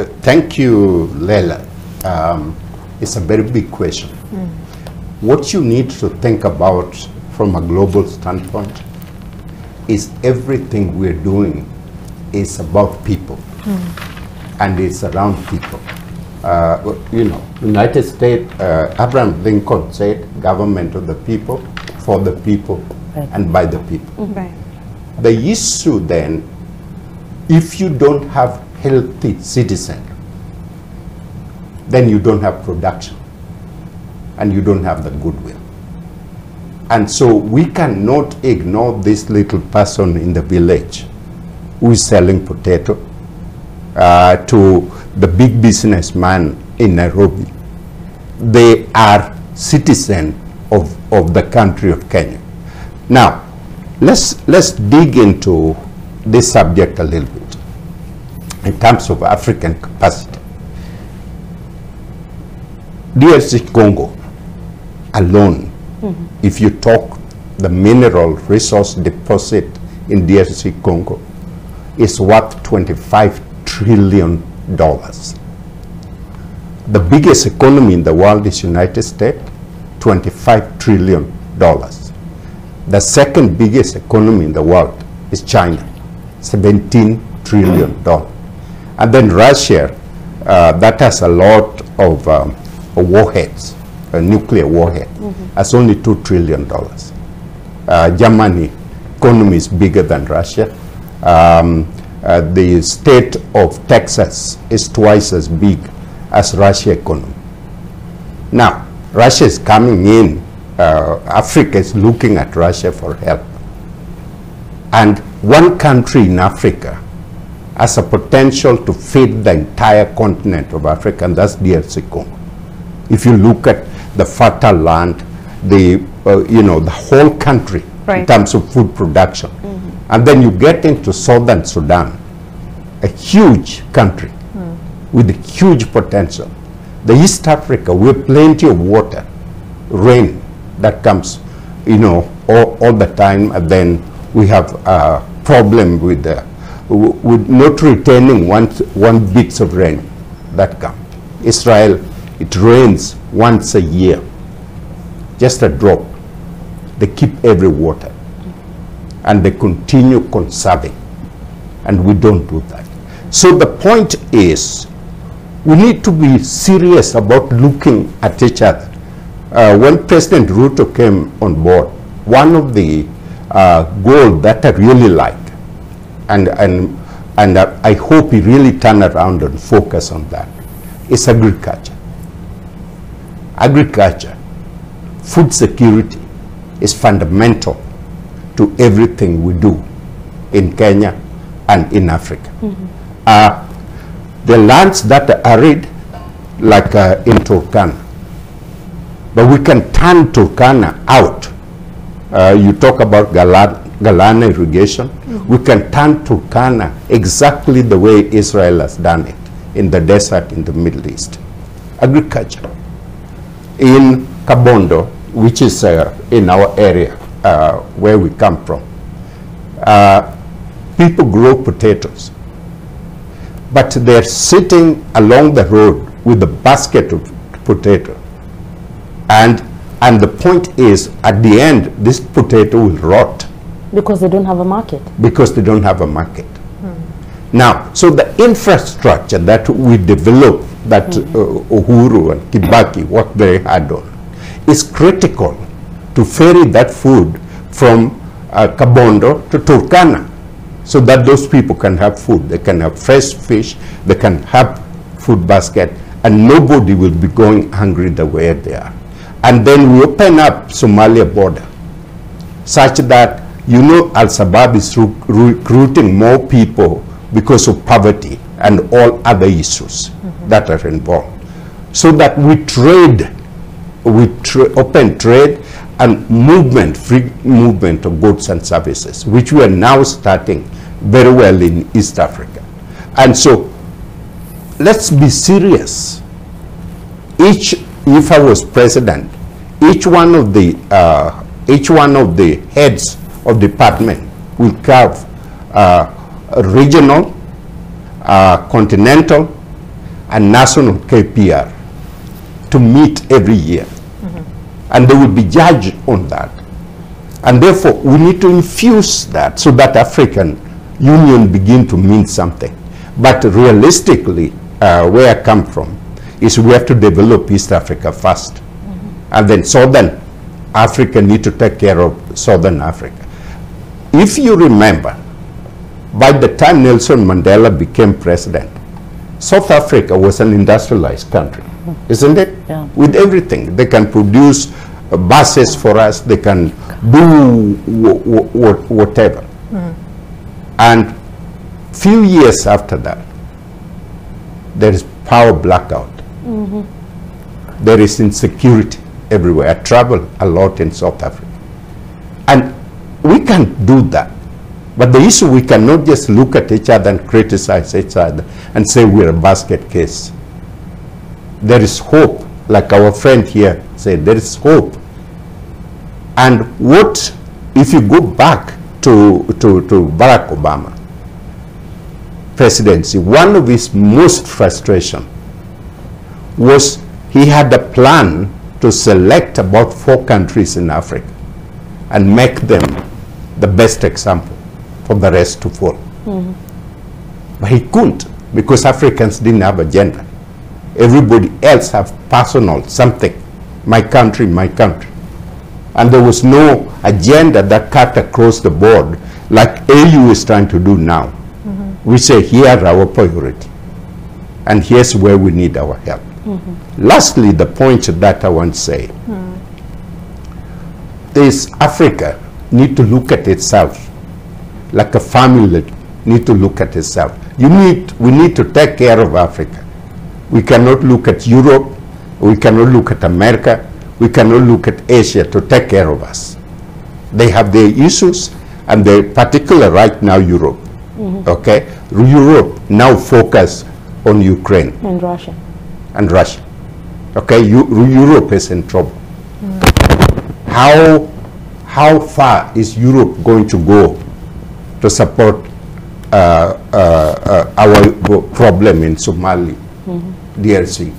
Thank you, Leila. It's a very big question. What you need to think about from a global standpoint is everything we're doing is about people and it's around people. You know, United States, Abraham Lincoln said, government of the people, for the people, and by the people. Right. The issue then, if you don't have healthy citizens, then you don't have production and you don't have the goodwill. And so we cannot ignore this little person in the village who is selling potato to the big businessman in Nairobi. They are citizens of the country of Kenya. Now, let's dig into this subject a little bit in terms of African capacity. DRC Congo alone, if you talk the mineral resource deposit in DRC Congo, is worth $25 trillion. The biggest economy in the world is United States, $25 trillion. The second biggest economy in the world is China, $17 trillion. And then Russia, that has a lot of warheads, nuclear warhead, has only $2 trillion. Germany economy is bigger than Russia. The state of Texas is twice as big as Russia economy. Now, Russia is coming in, Africa is looking at Russia for help. And one country in Africa has a potential to feed the entire continent of Africa, and that's DRC Congo. If you look at the fertile land, the you know, the whole country in terms of food production, and then you get into southern Sudan, a huge country with a huge potential. The East Africa, we have plenty of water, rain that comes, you know, all the time, and then we have a problem with not retaining one bits of rain that come. Israel, it rains once a year, just a drop. They keep every water, and they continue conserving, and we don't do that. So the point is, we need to be serious about looking at each other. When President Ruto came on board, one of the goals that I really like, and I hope he really turn around and focus on that, is agriculture. Agriculture, food security is fundamental to everything we do in Kenya and in Africa. The lands that are arid, like in Turkana, but we can turn Turkana out. You talk about Galana irrigation. We can turn Turkana exactly the way Israel has done it in the desert in the Middle East. Agriculture. In Kabondo, which is in our area where we come from, people grow potatoes, but they're sitting along the road with a basket of potato. And the point is, at the end, this potato will rot. Because they don't have a market. Because they don't have a market. Now, so the infrastructure that we develop, that Uhuru and Kibaki worked very hard on, is critical to ferry that food from Kabondo to Turkana, so that those people can have food. They can have fresh fish, they can have food basket, and nobody will be going hungry the way they are. And then we open up Somalia border, such that, you know, Al-Shabaab is recruiting more people because of poverty and all other issues that are involved. So that we trade, open trade and movement, free movement of goods and services, which we are now starting very well in East Africa. And so let's be serious. If I was president, each one of the heads of department will carve regional, continental, and national KPR to meet every year. And they will be judged on that. And therefore, we need to infuse that so that African Union begin to mean something. But realistically, where I come from, is we have to develop East Africa first. And then Southern Africa need to take care of Southern Africa. If you remember, by the time Nelson Mandela became president, South Africa was an industrialized country, isn't it? Yeah. With everything. They can produce buses for us, they can do whatever. And few years after that, there is power blackout. There is insecurity everywhere. I travel a lot in South Africa. And we can't do that. But the issue, we cannot just look at each other and criticize each other and say we're a basket case. There is hope, like our friend here said, there is hope. And what, if you go back to Barack Obama presidency, one of his most frustration was he had a plan to select about 4 countries in Africa and make them the best example for the rest to follow. But he couldn't, because Africans didn't have agenda. Everybody else have personal something, my country, my country. And there was no agenda that cut across the board like AU is trying to do now. We say, here are our priority, and here's where we need our help. Lastly, the point that I want to say is Africa need to look at itself like a family need to look at itself. We need to take care of Africa. We cannot look at Europe, we cannot look at America, we cannot look at Asia to take care of us. They have their issues, and they particular right now Europe. Okay, Europe now focus on Ukraine And Russia. and Russia. Okay, Europe is in trouble. How far is Europe going to go to support our problem in Somali, DRC?